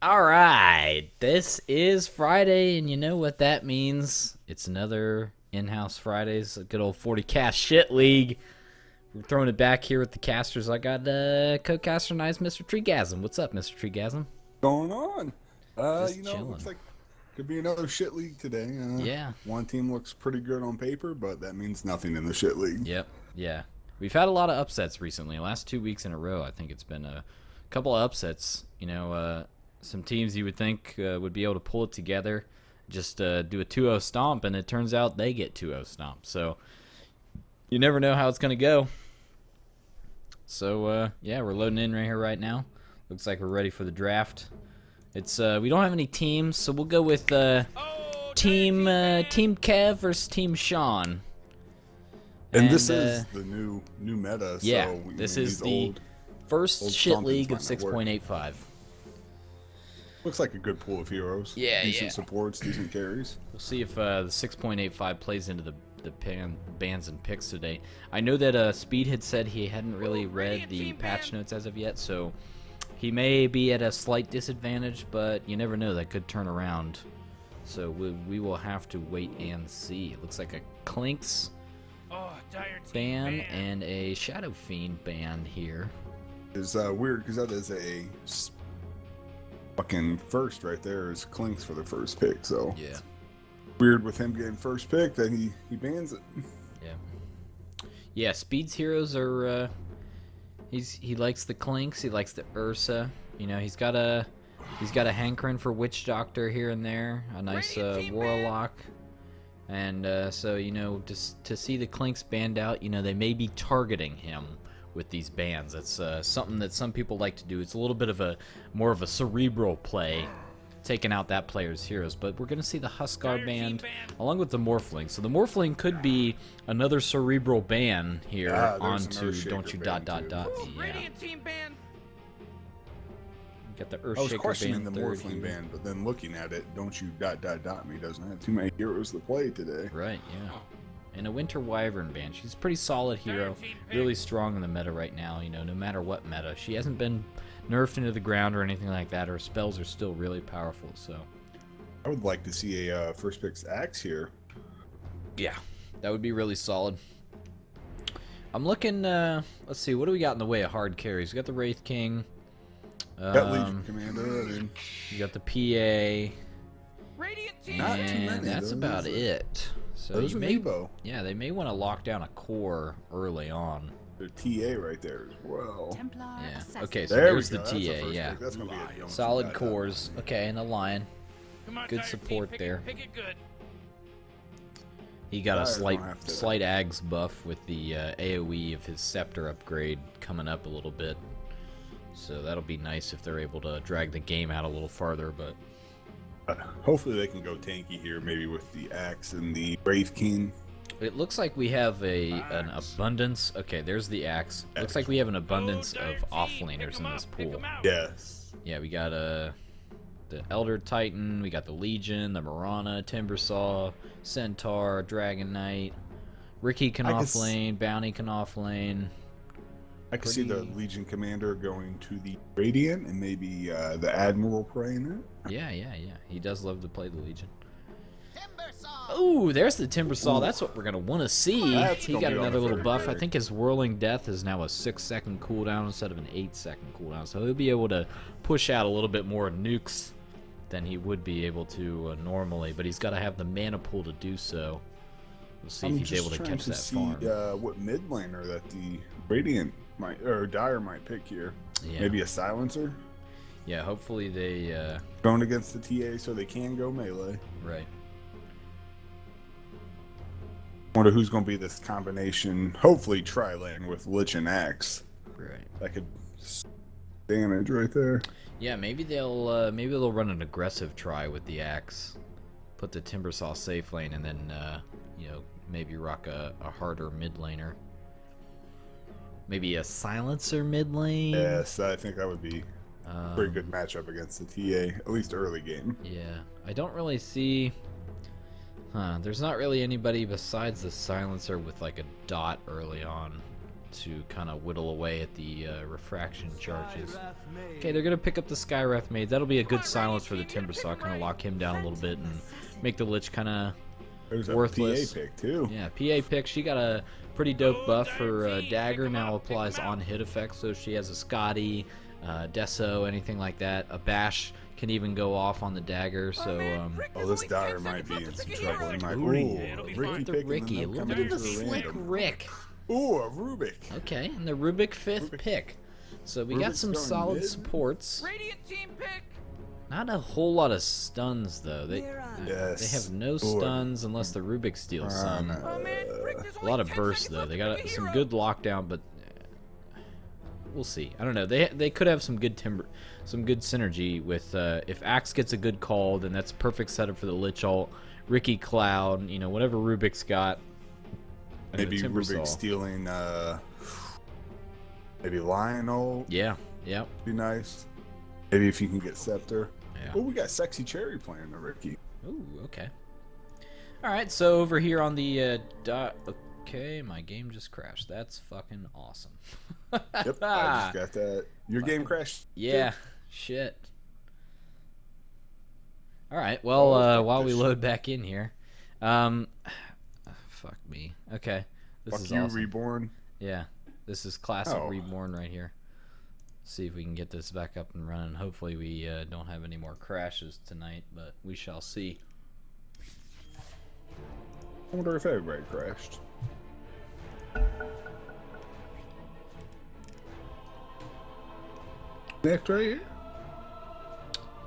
All right, this is Friday, and you know what that means. It's another in-house Fridays, a good old 40 cast shit league. We're throwing it back here with the casters. I got co-caster nice Mr. Treegasm. What's up, Mr. Treegasm? Going on? Just Looks chilling. like could be another shit league today. Yeah. One team looks pretty good on paper, but that means nothing in the shit league. Yep. Yeah. We've had a lot of upsets recently. Last 2 weeks in a row, I think it's been a couple of upsets. Some teams you would think would be able to pull it together, just do a 2-0 stomp, and it turns out they get 2-0 stomp. So you never know how it's going to go. So, yeah, we're loading in right here right now. Looks like we're ready for the draft. It's we don't have any teams, so we'll go with Team Kev versus Team Sean. And this is the new meta. Yeah, So this is these the first old shit stompings league of might not work. 6.85. Looks like a good pool of heroes. Yeah, decent yeah. supports, decent carries. We'll see if the 6.85 plays into the bans and picks today. I know that Speed had said he hadn't really read the patch notes as of yet, so he may be at a slight disadvantage, but you never know. That could turn around. So we will have to wait and see. It looks like a Clinks ban and a Shadow Fiend ban here. It's weird because that is a fucking first right there. Is Clinks for the first pick. So Yeah. weird with him getting first pick that he bans it. Yeah. Yeah, Speed's heroes are he likes the Clinks, he likes the Ursa. You know, he's got a hankering for Witch Doctor here and there, a nice Warlock. And so, you know, just to see the Clinks banned out, you know, they may be targeting him with these bans. That's something that some people like to do. It's a little bit of a more of a cerebral play, taking out that player's heroes. But we're going to see the Huskar banned along with the Morphling. So the Morphling could be another cerebral ban here onto Don't You dot dot too. dot. Ooh, Yeah. Radiant team ban. Got the I was Earthshaker questioning ban the third Morphling here. ban, but then looking at it, don't you me doesn't have too many heroes to play today. Right, yeah. And a Winter Wyvern ban. She's a pretty solid hero. Really strong in the meta right now, you know, no matter what meta. She hasn't been nerfed into the ground or anything like that. Her spells are still really powerful, so. I would like to see a first pick's axe here. Yeah, that would be really solid. I'm looking, let's see, what do we got in the way of hard carries? We got the Wraith King. Got Legion Commander. I mean, You got the PA. Radiant team Not ban. too many. And that's Those about are- it. So those you are may, Evo. yeah, they may want to lock down a core early on. The TA right there as well. Templar Yeah. assassin. Okay, so There we there's go. the That's a TA, first yeah. pick. That's gonna be a don't Solid you cores. Okay, and a lion. Come on, Good Dire team, support pick there. It, pick it good. He got a Dire slight don't have to- slight Ags buff with the AoE of his Scepter upgrade coming up a little bit. So that'll be nice if they're able to drag the game out a little farther, but Hopefully they can go tanky here, maybe with the axe and the Wraith King. it looks like we have an abundance. Okay, there's the axe. Looks like we have an abundance Go, Dire of team, offlaners pick 'em in this up, pick pool. 'em out. Yes. Yeah, we got the Elder Titan, we got the Legion, the Marana, Timbersaw, Centaur, Dragon Knight, Ricky can I could s- offlane, Bounty can offlane. I could see the Pretty- Legion Commander going to the Radiant and maybe the Admiral playing it. Yeah. He does love to play the Legion. Ooh, there's the Timbersaw. Ooh. That's what we're gonna want to see. That's He gonna got be on another the little third buff. I pick. think his Whirling Death is now a 6-second cooldown instead of an 8-second cooldown. So he'll be able to push out a little bit more nukes than he would be able to normally. But he's got to have the mana pool to do so. We'll see if he's able to trying catch to that see farm. what mid laner that the Radiant might or Dire might pick here. Yeah. Maybe a Silencer Yeah, hopefully they going against the TA so they can go melee. right. Wonder who's going to be this combination. Hopefully tri-lane with Lich and Axe. Right. That could damage right there. Yeah, maybe they'll run an aggressive try with the axe, put the Timbersaw safe lane, and then you know, maybe rock a harder mid laner. Maybe a silencer mid lane. Yes, I think that would be a pretty good matchup against the TA, at least early game. Yeah, I don't really see. There's not really anybody besides the silencer with like a dot early on. to kind of whittle away at the refraction charges. Okay, they're gonna pick up the Skywrath Maids. That'll be a good silence for the Timbersaw, kind of lock him down a little bit and make the Lich kind of There's a worthless. PA pick too. Yeah, PA pick. She got a pretty dope buff. Her dagger now applies on hit effects, so she has a Scotty, Deso, anything like that. A bash can even go off on the dagger. So Oh, this Dyer might be in some trouble. He might. Ooh, Ooh, Ricky the picking Ricky, a them little coming bit of into a the slick random. Rick. Ooh, a Rubik. Okay, and the Rubik fifth Rubik. pick. So we got Rubik's some going solid mid. supports. Radiant team pick. Not a whole lot of stuns though. They Yes. have no Boy. stuns unless the Rubik steals some. Oh man, Rick, there's A only lot of 10 bursts seconds though. left They to got pick a some hero. good lockdown, but we'll see. I don't know. They could have some good synergy with if Axe gets a good call, then that's a perfect setup for the Lich ult. Ricky Cloud, you know, whatever Rubik's got. and the Maybe Timbersaw. Rubik stealing. Maybe Lionel. Yeah. Yep. Be nice. Maybe if you can get Scepter. Yeah. Oh, we got Sexy Cherry playing the Ricky. Ooh, okay. All right, so over here on the okay, my game just crashed. That's fucking awesome. Yep, I just got that. Your game crashed. Yeah, shit. All right, well, fuck while this we shit. load back in here, fuck me. Okay, this Fuck is you, awesome. Reborn. Yeah, this is classic Oh. Reborn right here. See if we can get this back up and running. Hopefully we don't have any more crashes tonight, but we shall see. I wonder if everybody crashed. Next right here.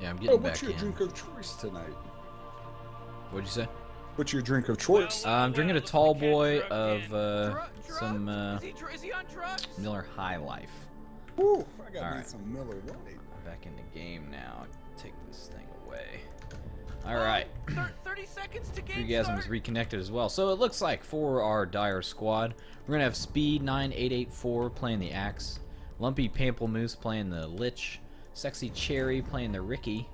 Yeah, I'm Oh, getting what's back your in. drink of choice tonight? What'd you say? What's your drink of choice? I'm drinking a tall boy of some Is he on drugs? Miller High Life. Ooh, I got me alright. some Miller Lite. I'm back in the game now. Take this thing away. All right. 30 seconds to game Freegasm start. is reconnected as well. So it looks like for our Dire squad, we're gonna have Speed 9884 playing the Axe, Lumpy Pamplemousse playing the Lich, Sexy Cherry playing the Ricky,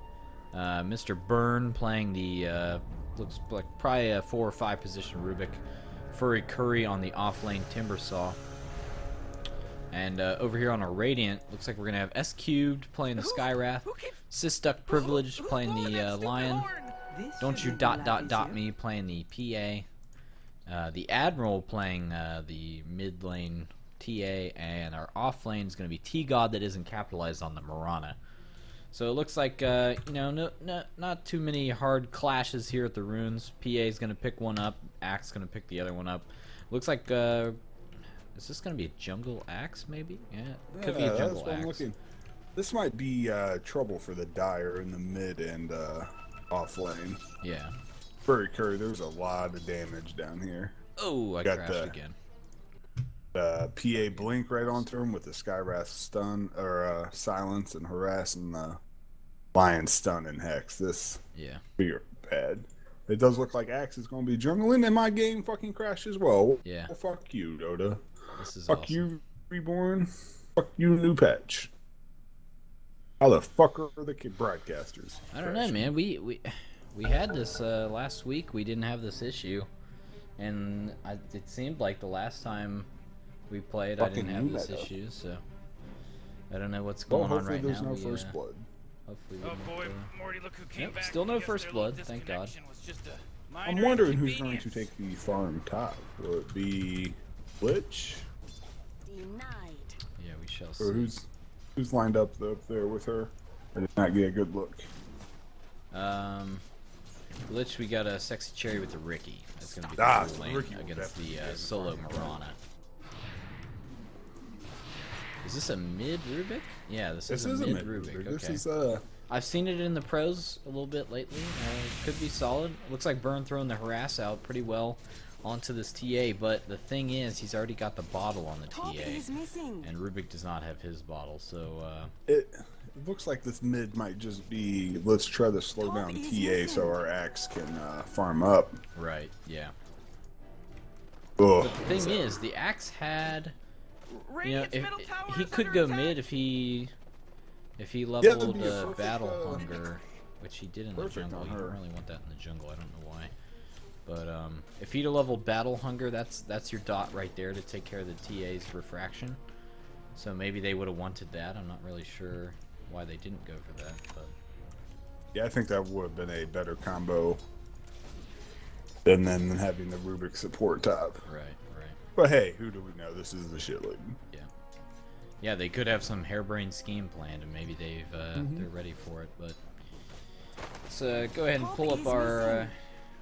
Mr. Burn playing the looks like probably a 4 or 5 position Rubik, Furry Curry on the off lane Timbersaw. And over here on our Radiant, looks like we're gonna have S Cubed playing the Skywrath, Who keeps Sistuck Privilege who's playing blowing the that stupid Lion. horn? Don't you ... me playing the PA. The Admiral playing the mid lane TA, and our off lane is going to be T-God that isn't capitalized on the Mirana. So it looks like, you know, not too many hard clashes here at the runes. PA is going to pick one up, Axe is going to pick the other one up. Looks like, is this going to be a jungle Axe maybe? Yeah, it could be a jungle that's what I'm Axe. looking. This might be trouble for the Dyer in the mid and off lane. Yeah. Furry Curry, there's a lot of damage down here. Oh, I Got crashed the- again. PA blink right onto him with the Skywrath stun or silence and harass and the Lion stun and hex. This Yeah. be bad. It does look like Axe is going to be jungling, and my game fucking crashed as well. Yeah. Well, fuck you, Dota. This is Fuck awesome. you, Reborn. Fuck you, new patch. How the fuck are the broadcasters? I don't know, man. We had this last week. We didn't have this issue, and it seemed like the last time we played, I Fucking didn't have new this meta. issue. So I don't know what's Well, going on hopefully right there's now. no We, first blood. Hopefully, we Oh don't, boy, Morty, look who came Yep, back. still no Guess first their blood, little thank God. disconnection was just a I'm minor wondering who's going to inconvenience. take the farm top. Will it be Lich? Denied. yeah, we shall Or see. who's lined up there with her? I did not get a good look. Lich, we got a Sexy Cherry with the Ricky. That's gonna be the Ah, blue so lane Ricky will against definitely the be in the solo farm. Mirana. Is this a mid Rubik? Yeah, this This is is a a mid mid Rubik. Rubik. Okay. This is I've seen it in the pros a little bit lately. Could be solid. Looks like Burn throwing the harass out pretty well onto this TA, but the thing is, he's already got the bottle on the Top TA, is missing. and Rubik does not have his bottle. So it looks like this mid might just be let's try to slow down TA so our Axe can farm up. right, yeah. Ugh. But the thing is, the Axe had, you know, Radiant's if middle tower he is could under go attack. mid if he that'd leveled be a perfect, battle hunger, which he did in the perfect jungle. on You her. don't really want that in the jungle. I don't know why. But if he'd have leveled Battle Hunger, that's your dot right there to take care of the TA's refraction. So maybe they would have wanted that. I'm not really sure why they didn't go for that. But Yeah, I think that would have been a better combo than having the Rubik support top. right. But hey, who do we know? This is the shit league. Yeah, they could have some harebrained scheme planned, and maybe they're ready for it. But let's go ahead and pull up our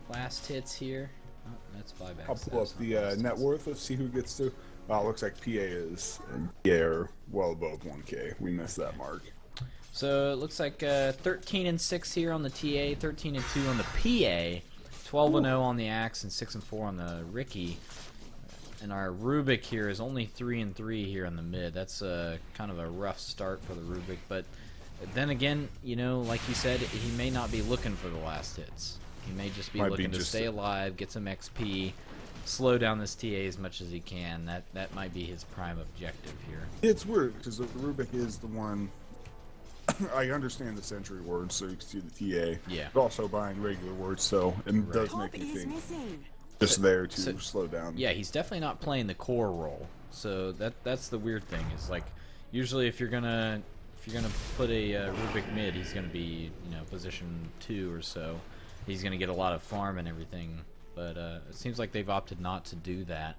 last hits here. Oh, that's buyback. I'll pull up the net worth. Let's see who gets to. Wow, looks like PA is are well above 1K. We missed that mark. So it looks like 13-6 here on the TA, 13-2 on the PA, 12-0 on the Axe, and 6-4 on the Ricky. And our Rubik here is only 3-3 here in the mid. That's kind of a rough start for the Rubik, but then again, you know, like you said, he may not be looking for the last hits. He may just be looking to stay alive, get some XP, slow down this TA as much as he can. That might be his prime objective here. It's weird because the Rubik is the one. I understand the century words, so you can see the TA. Yeah. But also buying regular words, so it does make me think just there to slow down. Yeah, he's definitely not playing the core role. So that's the weird thing is like usually if you're gonna put a Rubik mid, he's gonna be position 2 or so. He's gonna get a lot of farm and everything. But it seems like they've opted not to do that.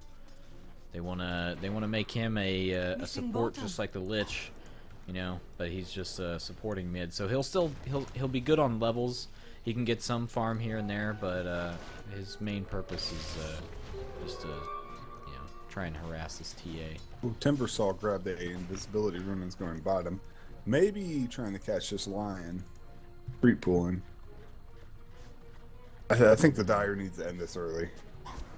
They wanna make him a support just like the Lich, But he's just supporting mid, so he'll be good on levels. He can get some farm here and there, but his main purpose is just to try and harass this TA. Ooh, Timbersaw grabbed a invisibility rune and is going bottom. Maybe trying to catch this lion. Creep pulling. I think the Dire needs to end this early.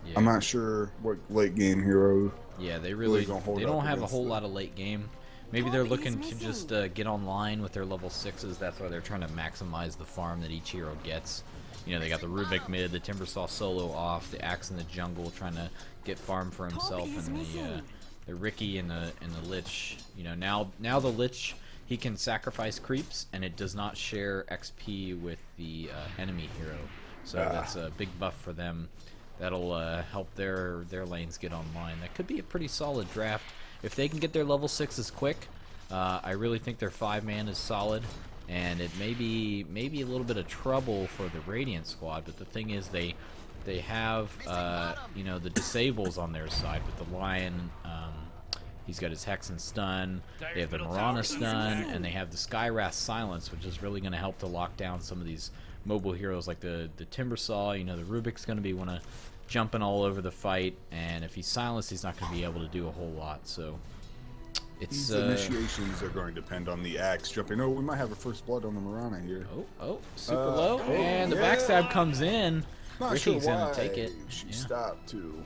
Yeah. I'm not sure what late game hero. Yeah, they don't have a whole lot of late game. Maybe they're looking to just get online with their level 6s. That's why they're trying to maximize the farm that each hero gets. They got the Rubik mid, the Timbersaw solo off, the Axe in the jungle trying to get farm for himself, and the Ricky and the Lich. Now the Lich, he can sacrifice creeps, and it does not share XP with the enemy hero. So that's a big buff for them. That'll help their lanes get online. That could be a pretty solid draft. If they can get their level 6s quick, I really think their 5-man is solid. And it may be a little bit of trouble for the Radiant squad, but the thing is they have the disables on their side with the Lion. He's got his Hex and Stun. They have the Mirana Stun, and they have the Skywrath Silence, which is really going to help to lock down some of these mobile heroes like the Timbersaw. The Rubik's going to be jumping all over the fight, and if he's silenced, he's not going to be able to do a whole lot. So it's these initiations are going to depend on the Axe jumping. Oh, we might have a first blood on the Mirana here. Oh, super low, and the backstab comes in. Not Ricky's sure gonna take it. She stopped to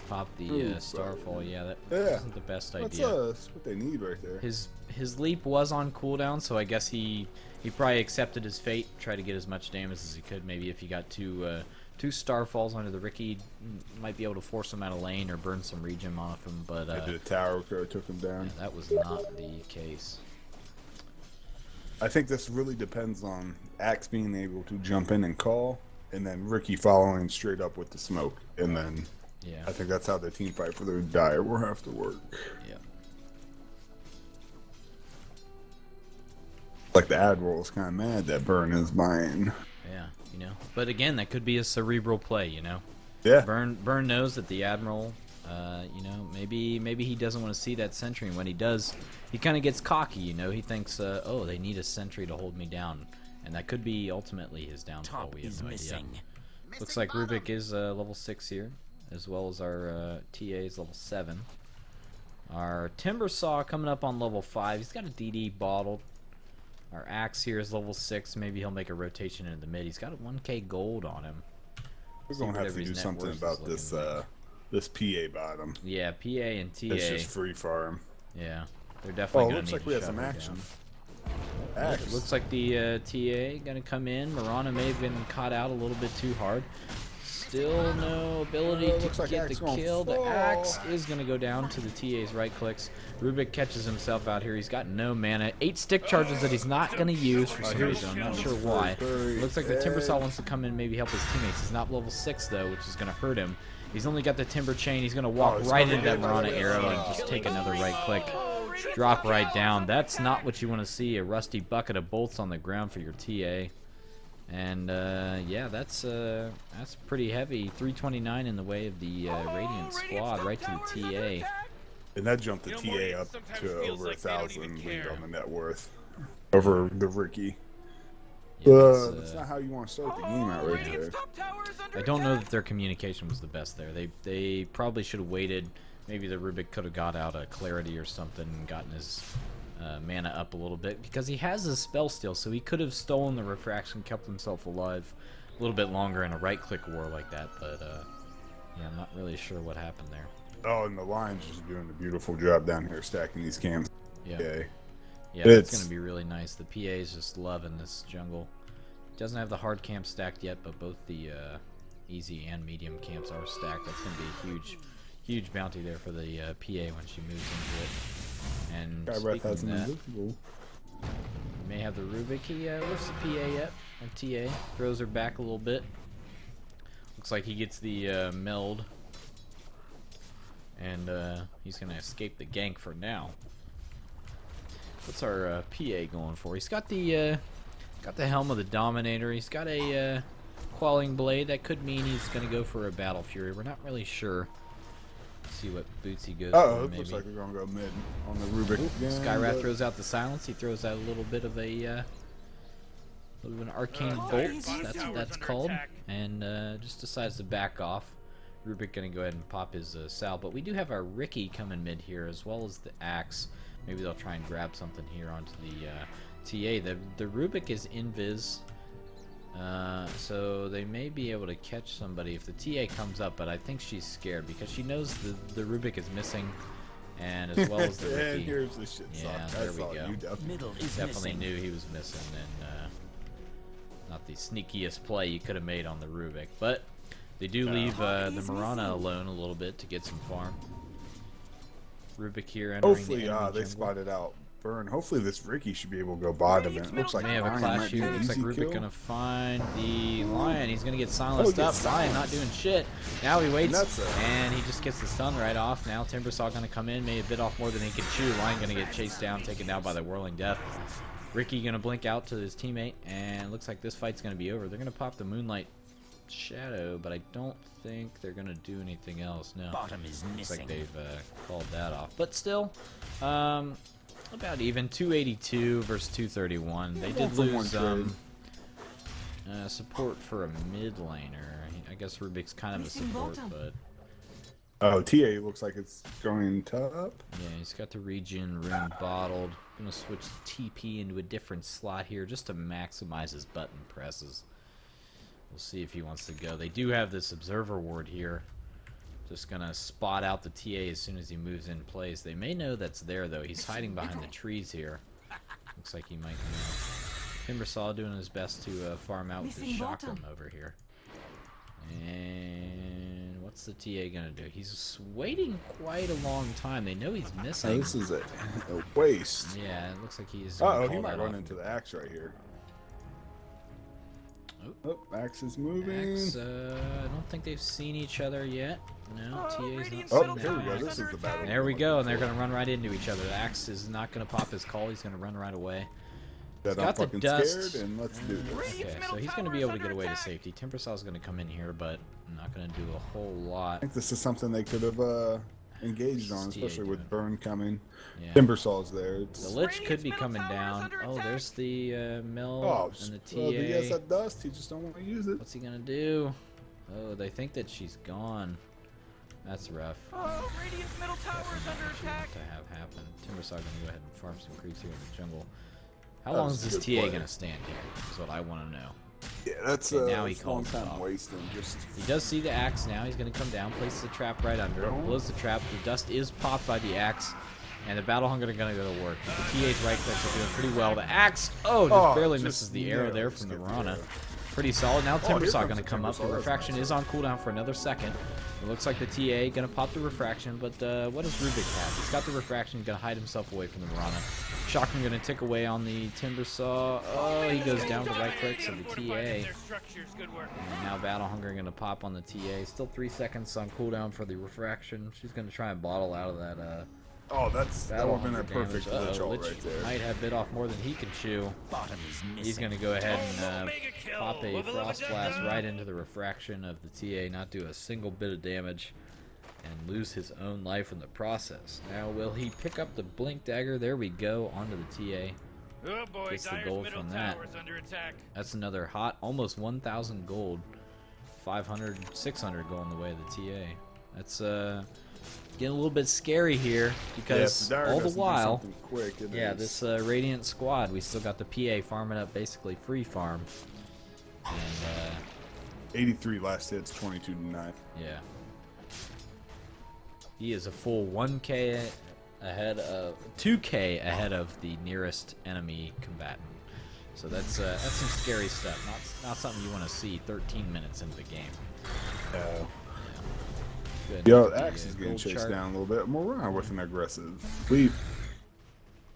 pop the Starfall. Yeah, that wasn't the best idea. That's what they need right there. His leap was on cooldown, so I guess he probably accepted his fate, tried to get as much damage as he could. Maybe if he got two Starfalls onto the Ricky, might be able to force him out of lane or burn some regen off him. But the tower took him down. Yeah, that was not the case. I think this really depends on Axe being able to jump in and call, and then Ricky following straight up with the smoke, and then I think that's how the team fight for their Dire will have to work. Yeah. Like the Admiral is kind of mad that Burn is mine. Yeah, But again, that could be a cerebral play, Yeah. Burn knows that the Admiral, maybe he doesn't want to see that sentry, and when he does, he kind of gets cocky, He thinks, oh, they need a sentry to hold me down, and that could be ultimately his downfall. We have no idea. Looks like Rubik is level 6 here, as well as our TA is level 7. Our Timbersaw coming up on level 5. He's got a DD bottled. Our Axe here is level 6. Maybe he'll make a rotation into the mid. He's got a 1k gold on him. We're going to have to do something about this PA bottom. Yeah, PA and TA. It's just free farm. Yeah, they're definitely going looks to need like we have some action. It looks like the TA going to come in. Mirana may have been caught out a little bit too hard. Still no ability to looks like get Axe the gonna kill. The fall. Axe is going to go down to the TA's right clicks. Rubik catches himself out here. He's got no mana. 8 stick charges that he's not going to use for some reason. I'm not sure why. Looks like the Timbersaw wants to come in and maybe help his teammates. He's not level 6 though, which is going to hurt him. He's only got the Timber Chain. He's going to walk right into that Marana arrow and just take another right click. Drop right down. That's not what you want to see. A rusty bucket of bolts on the ground for your TA. And yeah, that's pretty heavy. 329 in the way of the Radiant squad, right to the TA. And that jumped the TA up to over 1,000 lead on the net worth over the Ricky. Yeah, that's not how you want to start the game out right there. I don't know that their communication was the best there. They probably should have waited. Maybe the Rubik could have got out a Clarity or something and gotten his mana up a little bit, because he has his spell steal, so he could have stolen the refraction, kept himself alive a little bit longer in a right-click war like that. But yeah, I'm not really sure what happened there. Oh, and the Lion's just doing a beautiful job down here stacking these camps. Yeah. Okay. Yeah, it's going to be really nice. The PA is just loving this jungle. Doesn't have the hard camp stacked yet, but both the easy and medium camps are stacked. That's going to be a huge bounty there for the PA when she moves into it. And speaking of that, you may have the Rubik. He lifts the PA up, and TA throws her back a little bit. Looks like he gets the meld, and he's going to escape the gank for now. What's our PA going for? He's got the helm of the Dominator. He's got a Quelling Blade. That could mean he's going to go for a Battle Fury. We're not really sure. Let's see what boots he goes for. It looks like we're going to go mid on the Rubik. Skywrath throws out the silence. He throws out a little bit of an arcane bolt. That's called, and just decides to back off. Rubik going to go ahead and pop his Sal, but we do have our Ricky coming mid here, as well as the Axe. Maybe they'll try and grab something here onto the TA. The Rubik is invis, so they may be able to catch somebody if the TA comes up, but I think she's scared because she knows the Rubik is missing, and as well as the Ricky. And here's the shit yeah, there we go. Definitely knew he was missing, and not the sneakiest play you could have made on the Rubik, but they do leave the Marana alone a little bit to get some farm. Rubik here entering hopefully the enemy they jungle. spotted out Burn. Hopefully this Ricky should be able to go bottom. It looks like May have a Lion clash might be here. an Looks like easy Rubik kill. gonna find the Lion. He's gonna get silenced up. Get Lion not doing shit. Now he waits, Nuts. and he just gets the stun right off. Now Timbersaw gonna come in, maybe a bit off more than he can chew. Lion gonna get chased down, taken down by the Whirling Death. Ricky gonna blink out to his teammate, and looks like this fight's gonna be over. They're gonna pop the Moonlight Shadow, but I don't think they're gonna do anything else. No, Bottom is looks like missing. they've called that off. But still, about even. 282 versus 231. They did from one lose trade. support for a mid laner. I guess Rubik's kind of a support, but Oh, TA looks like it's going top. yeah, he's got the regen rune bottled. Gonna switch TP into a different slot here just to maximize his button presses. We'll see if he wants to go. They do have this observer ward here. Just gonna spot out the TA as soon as he moves in place. They may know that's there though. He's hiding behind the trees here. Looks like he might know. Timbersaw doing his best to farm out with his chakram over here. And what's the TA gonna do? He's waiting quite a long time. They know he's missing. This is a waste. Yeah, it looks like he's. Uh-oh, he might run into the Axe right here. Oh, Axe is moving. Axe, I don't think they've seen each other yet. No, TA's not Radiant's seen Oh, that here we go. yet. This is the battle. There we go, and they're gonna run right into each other. The Axe is not gonna pop his call. He's gonna run right away. That got I'm the fucking dust. scared, and let's do this. Okay, so he's gonna be able to get away to safety. Timbersaw's gonna come in here, but not gonna do a whole lot. I think this is something they could have engaged on, What's TA especially doing? with Burn coming. Yeah. Timbersaw's there. The It's, Lich could be coming down. Oh, there's the Mill oh, and the well, he has TA. that dust. He just don't want to use it. What's he gonna do? Oh, they think that she's gone. That's rough. Oh, Radiant's middle tower is under attack. To have happen. Timbersaw gonna go ahead and farm some creeps here in the jungle. How That long was is a this good TA play. gonna stand here? Is what I want to know. Yeah, that's Okay, now he that's a long calls it time off. wasting. Just He does see the Axe now. He's gonna come down, places the trap right under him, blows the trap. The dust is popped by the Axe, and the Battle Hunger gonna go to work. The TA's right clicks are doing pretty well. The Axe, just barely just misses the arrow there just from the get the Rana. arrow. Pretty solid. Now here Timbersaw comes going to the come up. The Timbersaw. refraction is on cooldown for another second. It looks like the TA going to pop the refraction, but what does Rubik have? He's got the refraction, going to hide himself away from the Mirana. Shotgun going to tick away on the Timbersaw. Oh, he goes down to right clicks of the TA. And now Battle Hunger going to pop on the TA. Still 3 seconds on cooldown for the refraction. She's going to try and bottle out of that Oh, that would have been a perfect damage. glitch all Lich right there. might have bit off more than he can chew. He's going to go ahead and pop a Frost Blast right into the refraction of the TA, not do a single bit of damage, and lose his own life in the process. Now, will he pick up the Blink Dagger? There we go, onto the TA. Oh boy, Gets the Dyer's gold middle from that. tower is under attack. That's another hot, almost 1,000 gold. 500, 600 going the way of the TA. That's getting a little bit scary here because all the while, this Radiant squad, we still got the PA farming up basically free farm. And 83 last hits, 22 to 9. yeah, he is a full 1K ahead of 2K ahead of the nearest enemy combatant. So that's some scary stuff. Not something you want to see 13 minutes into the game. Good. Yo, Axe is getting gold chased chart. down a little bit. Morana with an aggressive leap.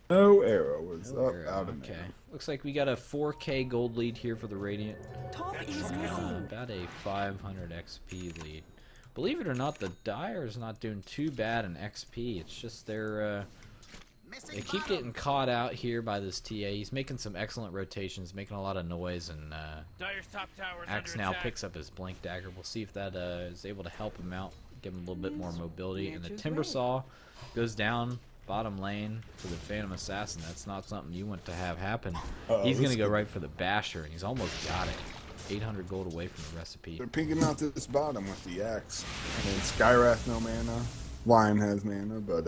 No arrow was No up arrow, out of okay. there. Looks like we got a 4K gold lead here for the Radiant. Top is missing. About a 500 XP lead. Believe it or not, the Dyer's not doing too bad in XP. It's just they keep getting caught out here by this TA. He's making some excellent rotations, making a lot of noise, and Dyer's top tower is Axe under now attack. picks up his Blink Dagger. We'll see if that is able to help him out, give him a little bit more mobility. And the Timbersaw goes down bottom lane for the Phantom Assassin. That's not something you want to have happen. He's going to go right for the Basher, and he's almost got it. 800 gold away from the recipe. They're pinking out this bottom with the Axe. And Skywrath no mana. Lion has mana, but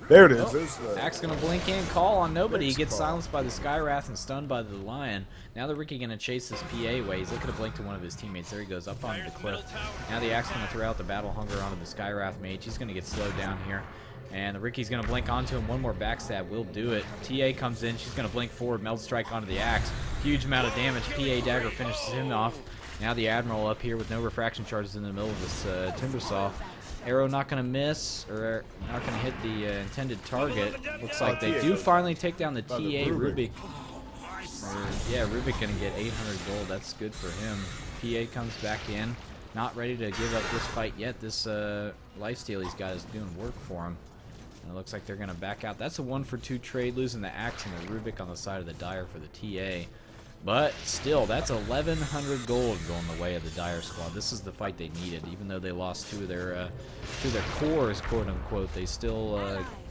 there it is. There's Axe gonna blink in, call on nobody. He Next gets call. silenced by the Skywrath and stunned by the Lion. Now the Ricky gonna chase this PA away. He's looking to blink to one of his teammates. There he goes, up onto the cliff. Now the Axe gonna throw out the Battle Hunger onto the Skywrath mage. He's gonna get slowed down here. And the Ricky's gonna blink onto him. One more backstab will do it. TA comes in. She's gonna blink forward, meld strike onto the Axe. Huge amount of damage. PA dagger finishes him off. Now the Admiral up here with no refraction charges in the middle of this Timbersaw. Arrow not going to miss, or not going to hit the intended target. Looks like they do finally take down the TA. Rubik. Yeah, Rubik going to get 800 gold. That's good for him. PA comes back in. Not ready to give up this fight yet. This lifesteal he's got is doing work for him. And it looks like they're going to back out. That's a 1-for-2 trade, losing the Axe and the Rubik on the side of the Dyer for the TA. But still, that's 1,100 gold going the way of the Dyer squad. This is the fight they needed. Even though they lost two of their cores, quote unquote, they still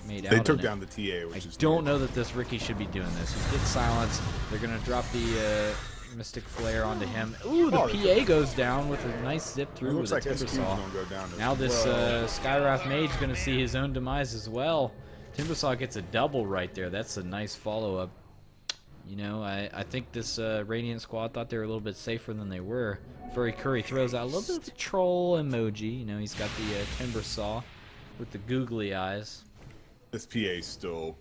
made out. They took in down it. the TA, which I is don't know that this Ricky should be doing this. He's getting silenced. They're gonna drop the Mystic Flare onto him. Ooh, the PA goes down with a nice zip through with looks a like SQ's Timbersaw. gonna go down as Now this well. Skywrath mage is gonna see his own demise as well. Timbersaw gets a double right there. That's a nice follow-up. You know, I think this Radiant squad thought they were a little bit safer than they were. Furry Curry throws out a little bit of a troll emoji. You know, he's got the Timbersaw with the googly eyes. This PA is still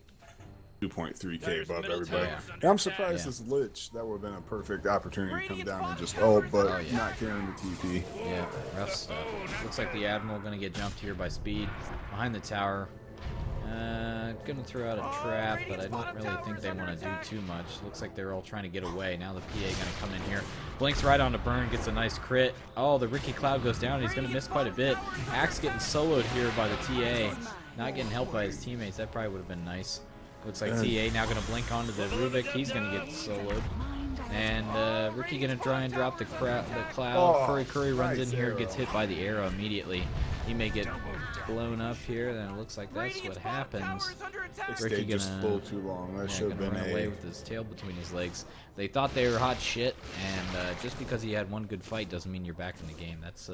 2.3k Dyer's above middle everybody. tower is under And I'm attack. surprised Yeah. this Lich, that would have been a perfect opportunity to come down and just Radiant but bottom tower not carrying the TP. Yeah, rough stuff. Looks like the Admiral gonna get jumped here by Speed behind the tower. Gonna throw out a trap, but I don't really think they want to do too much. Looks like they're all trying to get away. Now the PA gonna come in here. Blinks right onto Burn, gets a nice crit. Oh, the Ricky Cloud goes down. He's gonna miss quite a bit. Axe getting soloed here by the TA. Not getting helped by his teammates. That probably would have been nice. Looks like TA now gonna blink onto the Rubik. He's gonna get soloed. And Ricky gonna try and drop the cloud. Oh, Furry Curry runs nice in here, arrow. gets hit by the arrow immediately. He may get blown up here. Then it looks like that's what Radiant's bottom happens. tower is under attack. They Ricky stayed just a gonna- little too long. That Yeah, should have gonna been run away a. with his tail between his legs. They thought they were hot shit, and just because he had one good fight doesn't mean you're back in the game. That's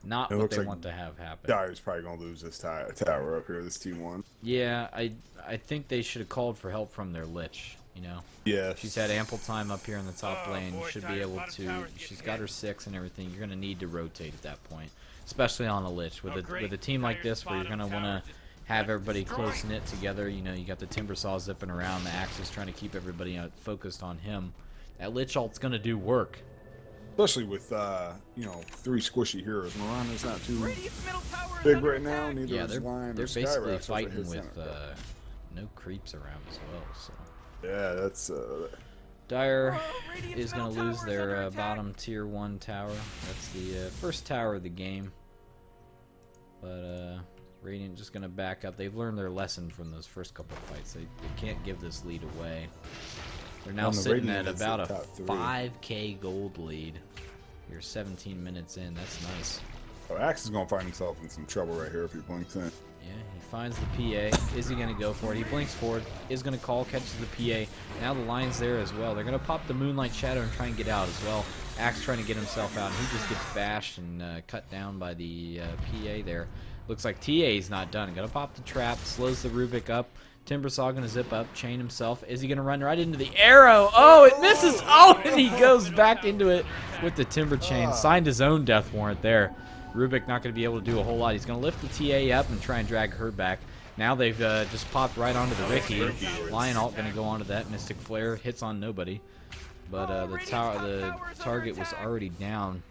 not It what looks they like want to have happen. Dyer's probably gonna lose this tower up here. This T1. Yeah, I think they should have called for help from their Lich. You know, Yeah. she's had ample time up here in the top Oh, lane. boy, Should be Dyer's able bottom to. tower's She's getting got hit. her 6 and everything. You're gonna need to rotate at that point, especially on a Lich with Oh, a great. with a team like Dyer's this where you're bottom gonna want tower to just have got everybody destroyed. close knit together. You know, you got the Timbersaw zipping around. The Axe is trying to keep everybody focused on him. That Lich ult's gonna do work. Especially with, you know, 3 squishy heroes. Mirana's not too Radiant's middle tower is big under right now. attack. Neither Yeah, is they're Lion or basically Skyrax, so if it fighting hits with center. no creeps around as well. So Yeah, that's Dire Radiant's is going to middle lose tower is under their attack. bottom tier 1 tower. That's the first tower of the game. But Radiant just going to back up. They've learned their lesson from those first couple fights. They can't give this lead away. They're now On the sitting Radiant, at it's about a the top 3. 5k gold lead. You're 17 minutes in. That's nice. Oh, Axe is going to find himself in some trouble right here if he blinks in. Yeah, he finds the PA. Is he going to go for it? He blinks forward. Is going to call, catches the PA. Now the Lion's there as well. They're going to pop the Moonlight Shadow and try and get out as well. Axe trying to get himself out, and he just gets bashed and cut down by the PA there. Looks like TA's not done. Going to pop the trap, slows the Rubik up. Timbersaw going to zip up, chain himself. Is he going to run right into the arrow? Oh, it misses. Oh, and he goes back into it with the Timber Chain. Signed his own death warrant there. Rubik not going to be able to do a whole lot. He's going to lift the TA up and try and drag her back. Now they've just popped right onto the Ricky. Lion Alt going to go onto that. Mystic Flare hits on nobody. But the target was already down.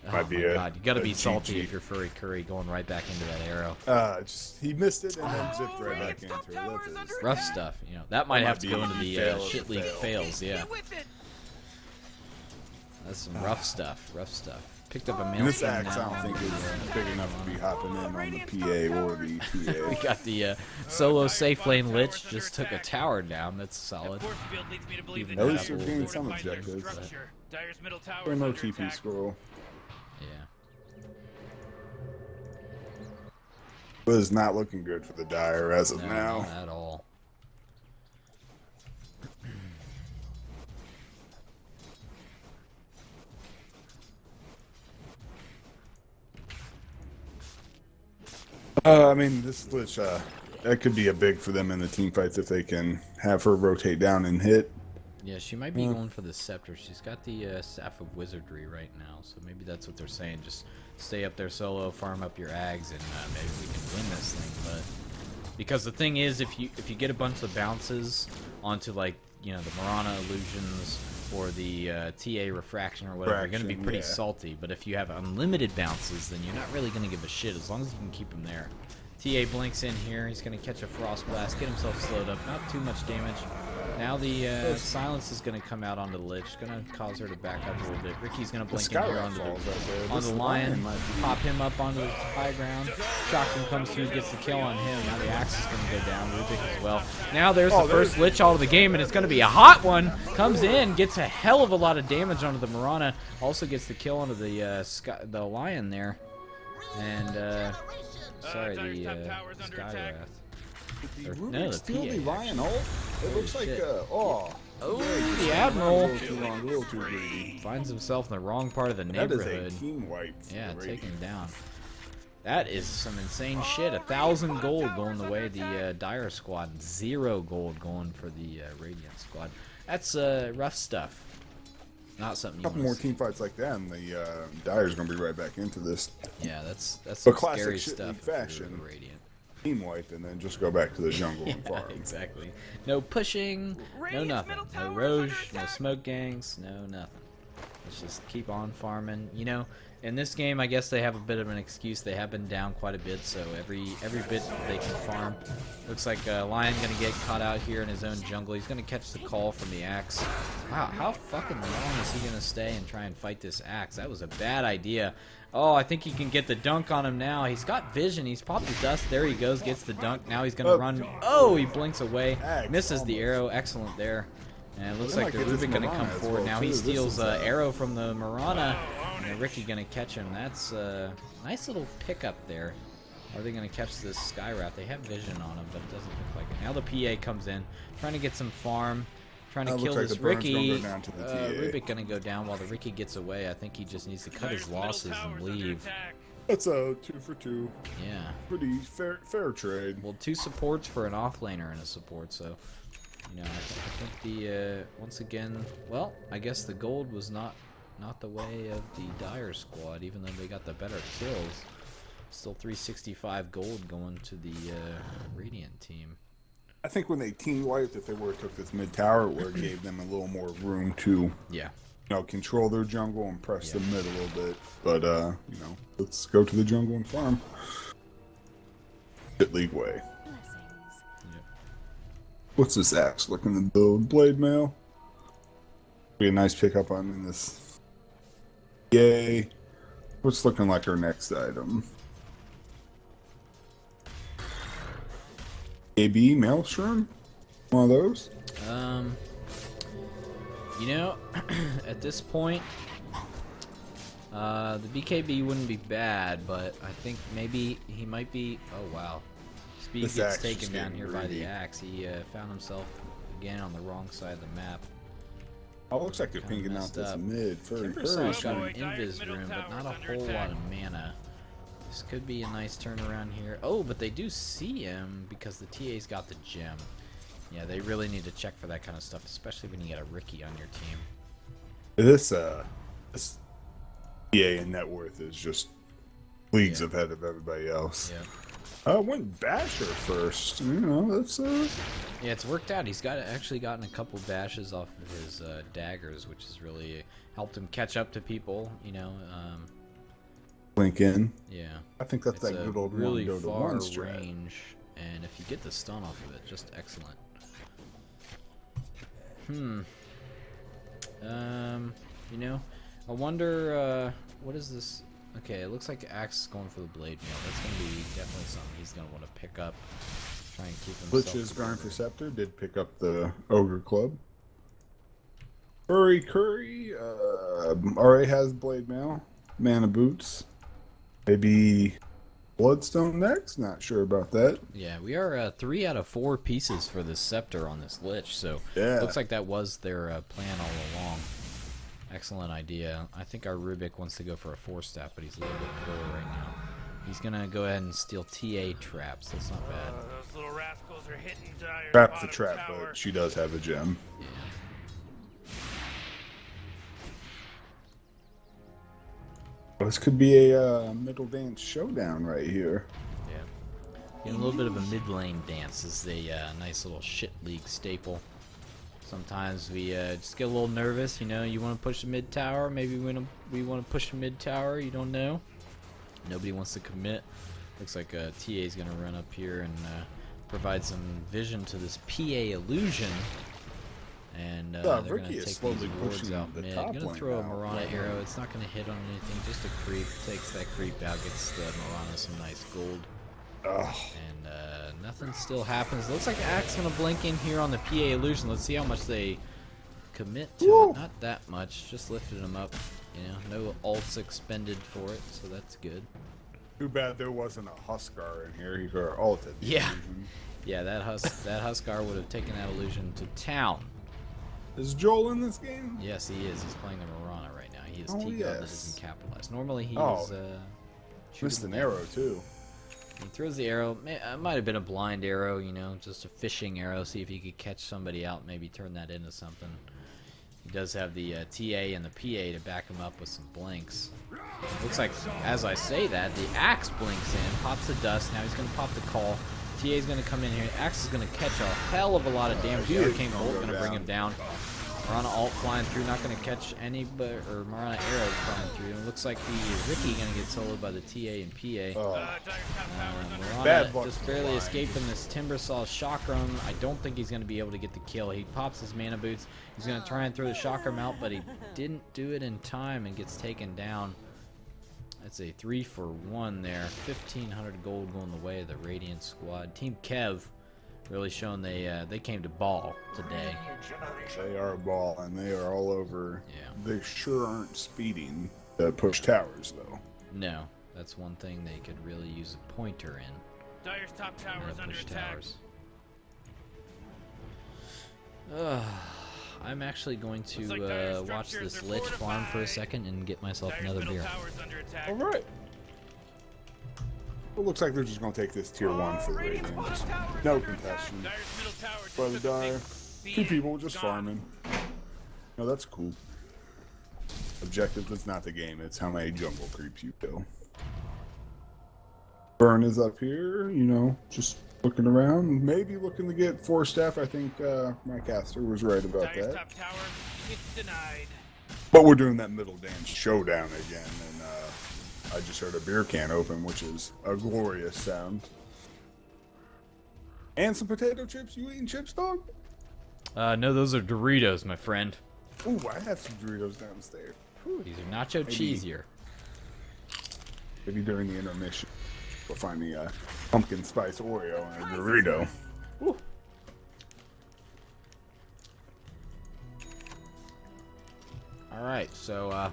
Oh my god, you got to be salty if you're Furry Curry going right back into that arrow. He missed it and then zipped right back into it. That is Rough stuff, you know. That might have to go into the shit league fails, yeah. That's some rough stuff, rough stuff. Picked up a mail. This Axe I don't think is big enough to be hopping in on the PA or the TA. We got the solo safe lane Lich, just took a tower down. That's solid. At least you're getting some objectives. Dire's middle tower Or is no under TP attack. scroll. Yeah. But it's not looking good for the Dire as of No, now. not at all. I mean, this Lich, that could be a big for them in the team fights if they can have her rotate down and hit. Yeah, she might be going for the Scepter. She's got the Staff of Wizardry right now, so maybe that's what they're saying. Just stay up there solo, farm up your Ags, and maybe we can win this thing. But because the thing is, if you get a bunch of bounces onto, like, you know, the Marana illusions or the TA refraction or whatever, you're going to be pretty salty. But if you have unlimited bounces, then you're not really going to give a shit as long as you can keep them there. TA blinks in here. He's going to catch a Frost Blast, get himself slowed up. Not too much damage. Now the Silence is going to come out onto the Lich. Going to cause her to back up a little bit. Ricky's going to blink in here onto the Lion. Pop him up onto the high ground. Shotgun comes through, gets the kill on him. Now the Axe is going to go down. Rubik as well. Now there's the first Lich out of the game, and it's going to be a hot one. Comes in, gets a hell of a lot of damage onto the Marana. Also gets the kill onto the Lion there. And, sorry, the Skywrath. The No, Rubik the still PA, the Lion ult? It looks like, shit. oh, The Admiral a little too long, a little too greedy. finds himself in the wrong part of the That is neighborhood. a team wipe. Yeah, taken down. That is some insane shit. 1,000 gold going the way of the Dire squad. 0 gold going for the Radiant squad. That's rough stuff. Not something A you couple want more to team fights like that, and the Dire's gonna be right back into this. Yeah, that's But some classic scary shit stuff league if you're fashion. the Radiant. Team wipe, and then just go back to the jungle and Yeah, farm. exactly. No pushing, no Radiant's nothing. middle No tower is Roge, under no attack. smoke gangs, no nothing. Let's just keep on farming. You know, in this game, I guess they have a bit of an excuse. They have been down quite a bit, so every bit that they can farm. Looks like Lion gonna get caught out here in his own jungle. He's gonna catch the call from the Axe. Wow, how fucking long is he gonna stay and try and fight this Axe? That was a bad idea. Oh, I think he can get the dunk on him now. He's got vision. He's popped the dust. There he goes, gets the dunk. Now he's gonna run. Oh, he blinks away. Misses the arrow. Excellent there. And it looks like the Rubik gonna come forward. Now he steals arrow from the Marana. And Ricky gonna catch him. That's a nice little pickup there. Are they gonna catch this Skywrath? They have vision on him, but it doesn't look like it. Now the PA comes in, trying to get some farm, trying to kill like this the Burns Ricky. gonna go down to the TA. Rubik gonna go down while the Ricky gets away. I think he just needs to cut his Dire's middle losses tower and is under leave. attack. That's a 2 for 2. Yeah. Pretty fair trade. Well, 2 supports for an offlaner and a support, so you know, I think the once again, well, I guess the gold was not the way of the Dire squad, even though they got the better kills. Still 365 gold going to the Radiant team. I think when they team wiped, if they would have took this mid tower, it would have gave them a little more room to Yeah. control their jungle and press the mid a little bit. But let's go to the jungle and farm. Shit league way. Blessings. Yep. What's this axe looking to build? Blade mail. Be a nice pickup on in this. Yay. What's looking like our next item? AB Maelstrom? One of those? At this point, the BKB wouldn't be bad, but I think maybe he might be. Oh wow, Speed This gets axe taken is down getting here by the greedy. axe. He found himself again on the wrong side of the map. Oh, looks like they're Kinda pinking out messed this up. mid. Furry Timbersaw's got Furry. an invis room, but not a whole lot of mana. This could be a nice turnaround here. Oh, but they do see him because the TA's got the gem. Yeah, they really need to check for that kind of stuff, especially when you get a Ricky on your team. This EA and net worth is just leagues ahead of everybody else. Yeah. Went Basher first. That's Yeah, it's worked out. He's actually gotten a couple bashes off of his daggers, which has really helped him catch up to people. link in. Yeah. I think that's It's that a good old really one, go to far one strat. range, and if you get the stun off of it, just excellent. I wonder, what is this? Okay, it looks like Axe is going for the blade mail. That's going to be definitely something he's going to want to pick up. Try and keep himself. Glitch's Grind for Scepter did pick up the Ogre Club. Furry Curry already has Blade Mail. Mana Boots. Maybe Bloodstone next? Not sure about that. Yeah, we are 3 out of 4 pieces for this scepter on this lich, so Yeah. looks like that was their plan all along. Excellent idea. I think our Rubik wants to go for a 4-step, but he's a little bit poor right now. He's gonna go ahead and steal TA traps. That's not bad. Those little rascals are hitting Dire. Trap the bottom trap, tower. but she does have a gem. Yeah. This could be a middle dance showdown right here. Yeah. Getting a little bit of a mid lane dance is a nice little shit league staple. Sometimes we just get a little nervous, you want to push the mid tower, maybe we want to push the mid tower, you don't know. Nobody wants to commit. Looks like TA is going to run up here and provide some vision to this PA illusion. And they're going Ricky to is take slowly these wards pushing out the mid. top Going to lane throw a now. Mirana arrow. It's not going to hit on anything, just a creep. Takes that creep out, gets the Mirana some nice gold. Ugh. And nothing still happens. Looks like Axe gonna blink in here on the PA illusion. Let's see how much they commit to it. Not that much. Just lifted him up. No ults expended for it, so that's good. Too bad there wasn't a Huskar in here. He could have ulted. the Yeah. illusion. Yeah, that Huskar would have taken that illusion to town. Is Joel in this game? Yes, he is. He's playing the Mirana right now. He is Oh, T-God that yes. doesn't capitalize. Normally he Oh. is Missed shooting an arrow too. He throws the arrow. It might have been a blind arrow, just a fishing arrow. See if he could catch somebody out, maybe turn that into something. He does have the TA and the PA to back him up with some blinks. Looks like, as I say that, the Axe blinks in, pops the dust. Now he's going to pop the call. TA's going to come in here. Axe is going to catch a hell of a lot of damage. The Arcane Bolt going to bring him down. Marana ult flying through, not going to catch anybody, or Marana arrow flying through. And it looks like the Ricky going to get soloed by the TA and PA. Dire's top tower's under attack. Bad Marana luck just for the barely line. escaped from this Timbersaw chakram. I don't think he's going to be able to get the kill. He pops his mana boots. He's going to try and throw the chakram out, but he didn't do it in time and gets taken down. That's a 3-for-1 there. 1,500 gold going the way of the Radiant squad. Team Kev really showing they came to ball today. They are a ball, and they are all over. Yeah. They sure aren't speeding to push towers, though. No, that's one thing they could really use a pointer in. Dire's top tower is under Push attack. towers. I'm actually going Looks like to Dire's watch structures this are Lich farm for a 4-5. second and get myself Dire's another middle beer. tower's under attack. All right. Well, looks like they're just going to take this tier 1 for the Radiant's Radiant. bottom Just tower's no under attack. contestation. Dire's middle tower just Brother took a Dire. big Two beating. people just Gone. farming. No, that's cool. Objective is not the game, it's how many jungle creeps you kill. Burn is up here, just looking around. Maybe looking to get 4 staff. I think my caster was right about Dire's that. top tower gets denied. But we're doing that middle dance showdown again, and I just heard a beer can open, which is a glorious sound. And some potato chips. You eating chips, dog? No, those are Doritos, my friend. Ooh, I have some Doritos downstairs. Ooh, these are nacho cheesier. Maybe during the intermission, we'll find the pumpkin spice Oreo and a Dorito. Ooh. Alright, so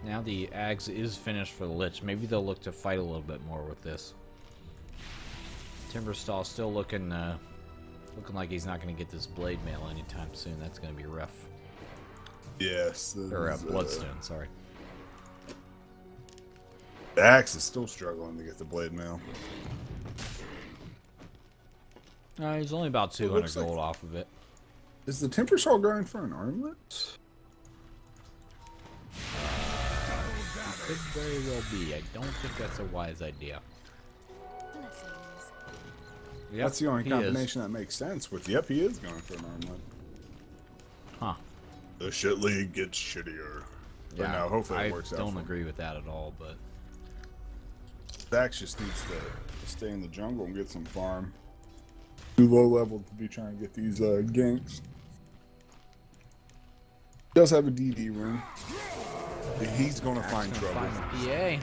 now the Ags is finished for the Lich. Maybe they'll look to fight a little bit more with this. Timberstall still looking like he's not going to get this blade mail anytime soon. That's going to be rough. Yes. Or Bloodstone, sorry. The Axe is still struggling to get the blade mail. He's only about 200 gold off of it. Is the Timbersaw going for an armlet? Could very well be. I don't think that's a wise idea. Yep, That's the only he combination that makes sense. With yep, he is going for an armlet. Huh. The shit league gets shittier. But Yeah, no, hopefully it works out. I don't for him. agree with that at all, but Dax just needs to stay in the jungle and get some farm. Too low level to be trying to get these ganks. Does have a DD room. He's gonna find trouble. PA. He's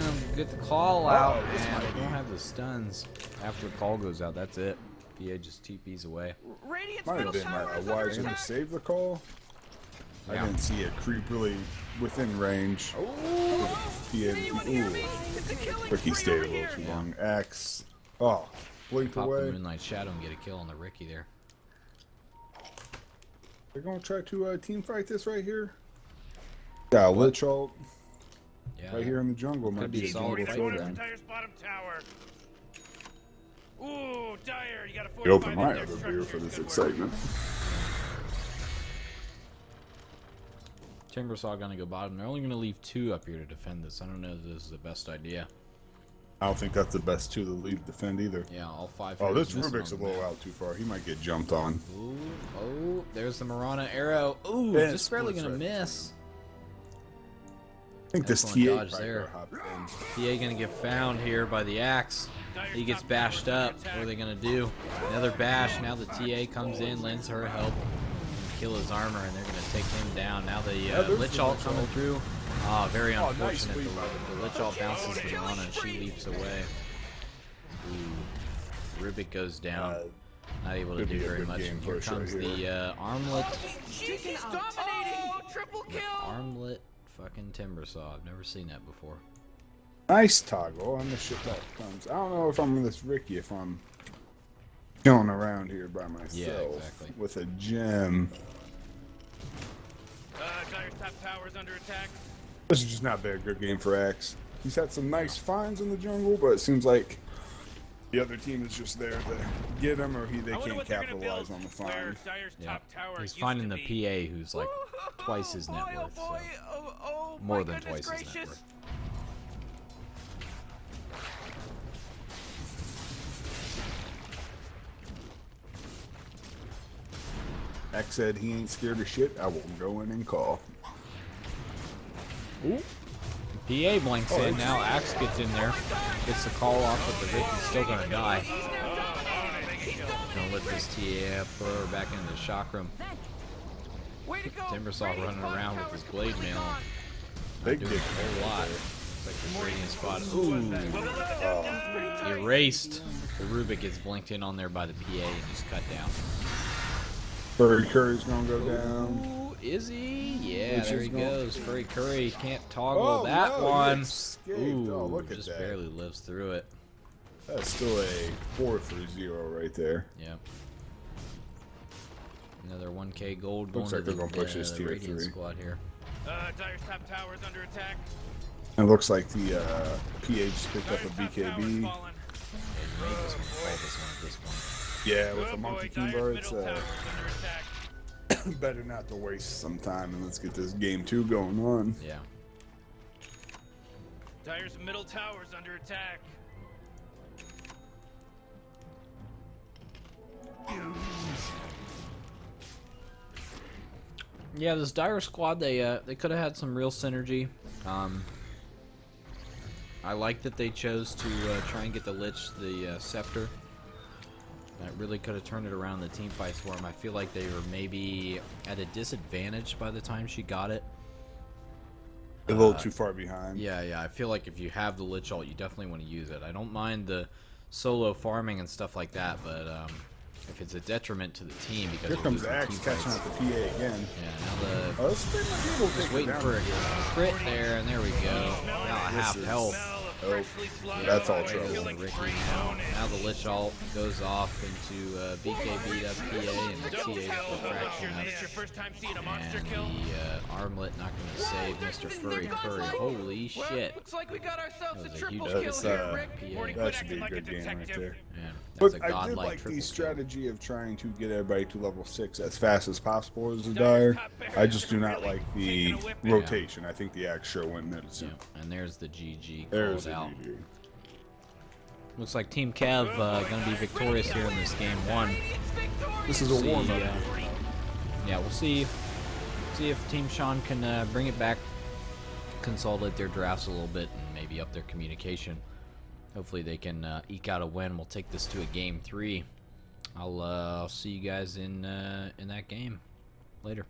gonna get the call out, this and might they be. don't have the stuns. After the call goes out, that's it. PA just TP's away. Radiant's Might have middle been tower is a under wise to attack. save the call. Yeah. I didn't see it creep really within range. Ricky stayed a little too long. Axe. Oh, blinked Pop the away. Moonlight Shadow and get a kill on the Ricky there. They're gonna try to team fight this right here. Yeah, Lich ult Yeah. right here in the jungle might be be a a solid jungle fight. showdown. Dyer's bottom tower. Ooh, Dyer, you got a 45 You open in my there. other Structure beer for is this good work. excitement. Timbersaw gonna go bottom. They're only gonna leave 2 up here to defend this. I don't know if this is the best idea. I don't think that's the best two to leave defend either. Yeah, all 5. Oh, this heroes missing Rubik's a on the little map. out too far. He might get jumped on. Ooh, oh, there's the Marana arrow. Ooh, Yeah, just barely splits gonna right miss. I think this Excellent TA dodge probably there. hopped in. PA gonna get found here by the axe. He gets bashed up. What are they gonna do? Another bash. Now the TA comes in, lends her help, kill his armor, and they're gonna take him down. Now the there's Lich the ult Lich coming ult. through. Ah, very Oh, nice unfortunate. leap by The Lich ult bounces the Marana and she leaps away. Ooh. Rubik goes down. Not able to could do be a very good much. game And here push right comes here. the armlet. Jeez, he's dominating. Oh, triple kill. Armlet fucking Timbersaw. I've never seen that before. Nice toggle on the shit that comes. I don't know if I'm this Ricky if I'm going around here by myself exactly. with a gem. Dyer's top tower is under attack. This is just not been a good game for Axe. He's had some nice finds in the jungle, but it seems like the other team is just there to get him, or they I wonder can't what they're gonna capitalize build on the where find. Dyer's Yeah. top tower He's used finding to the be. PA who's like twice his net worth. So. More my than goodness twice his net gracious. worth. Axe said he ain't scared of shit. I will go in and call. Ooh. PA blinks in. Now Axe gets in there. Gets the call off, but the Ricky's still gonna die. Gonna lift this TA up, throw her back into the shock room. Way to go. Timbersaw running around with his blade mail. Big Doing dick. a whole lot. It's like this radiant spot. Ooh. Erased. The Rubik gets blinked in on there by the PA and just cut down. Furry Curry's gonna go down. Ooh, is he? Yeah, Which there is he going- goes. Furry Curry can't toggle Oh, that no, he one. escaped. Ooh, Oh, look at just that. barely lives through it. That's still a 4-3-0 right there. Yep. Another 1K gold going Looks to like the, they're gonna push this the tier Radiant 3. squad here. Dyer's top tower is under attack. It looks like the PA just picked up a Dyer's top tower is BKB. fallen. Yeah, you may just want to call this one at this point. Yeah, with Oh the boy, monkey Dyer's Kimbo, middle it's tower is under attack. better not to waste some time and let's get this game 2 going on. Yeah. Dyer's middle tower is under attack. Yeah, this Dire squad, they could have had some real synergy. I like that they chose to try and get the Lich the Scepter. That really could have turned it around in the team fights for him. I feel like they were maybe at a disadvantage by the time she got it. A little too far behind. Yeah. I feel like if you have the Lich ult, you definitely want to use it. I don't mind the solo farming and stuff like that, but if it's a detriment to the team because Here you're comes losing Axe team catching fights. out the PA again. Yeah, now the Oh, this thing might be able to take just it waiting down. for a crit there, and there we go. Now a half is- health. Oh, that's all trouble. Killing Ricky now. Now the Lich ult goes off into BK beat up PA and the TA fraction up. It's your first time seeing a monster And kill. the armlet not going to save Mr. Furry Curry. Holy shit. Looks like we got ourselves That a was a triple huge kill That's, here, Rick. PA. Morty, that quit should be acting a like a good game right detective. there. Man, that's But a I godlike did like triple the kill. strategy of trying to get everybody to level 6 as fast as possible as a Dire. I just do not like the rotation. I think the Axe show went mid Yeah, soon. and there's the GG There's called a out. GG. Looks like Team Kev going to be victorious here in this game 1. This is a See, warm-up. yeah, we'll see if Team Sean can bring it back, consolidate their drafts a little bit, and maybe up their communication. Hopefully they can eke out a win. We'll take this to a game 3. I'll see you guys in that game later.